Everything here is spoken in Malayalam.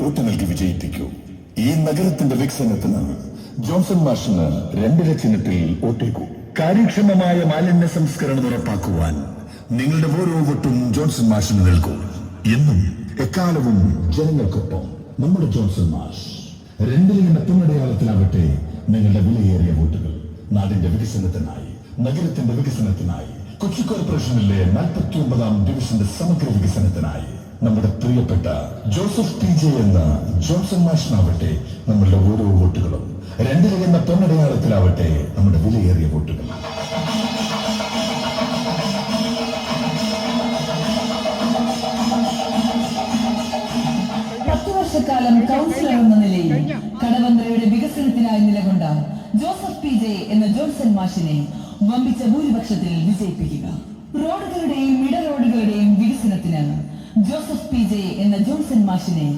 വോട്ട് നൽകി വിജയിപ്പിക്കൂ. ഈ നഗരത്തിന്റെ വികസനത്തിന് ജോൺസൺ മാഷിന് 2 ചിഹ്നത്തിൽ വോട്ടേക്കൂ. കാര്യക്ഷമമായ മാലിന്യ സംസ്കരണം ഉറപ്പാക്കുവാൻ നിങ്ങളുടെ ഓരോ വോട്ടും ജോൺസൺ മാഷിന് നൽകൂ. എന്നും എക്കാലവും ജനങ്ങൾക്കൊപ്പം നമ്മുടെ ജോൺസൺ മാഷ്. 2 പൊന്നടയാളത്തിലാവട്ടെ നിങ്ങളുടെ വിലയേറിയ വോട്ടുകൾ. നാടിന്റെ വികസനത്തിനായി, നഗരത്തിന്റെ വികസനത്തിനായി, കൊച്ചി കോർപ്പറേഷനിലെ 49ാം ഡിവിഷന്റെ സമഗ്ര വികസനത്തിനായി നമ്മുടെ പ്രിയപ്പെട്ട ജോസഫ് PJ എന്ന ജോൺസൺ മാഷിനാവട്ടെ നമ്മളുടെ ഓരോ വോട്ടുകളും. 2 പൊന്നടയാളത്തിലാവട്ടെ നമ്മുടെ വിലയേറിയ വോട്ടുകൾ. വർഷക്കാലം കൗൺസിലർ എന്ന നിലയിൽ കടവന്ത്രയുടെ വികസനത്തിനായി നിലകൊണ്ട ജോസഫ് PJ എന്ന ജോൺസൺ മാഷിനെ വമ്പിച്ച ഭൂരിപക്ഷത്തിൽ വിജയിപ്പിക്കുക. റോഡുകളുടെയും ഇട റോഡുകളുടെയും വികസനത്തിന് ജോസഫ് PJ എന്ന ജോൺസൺ മാഷിനെ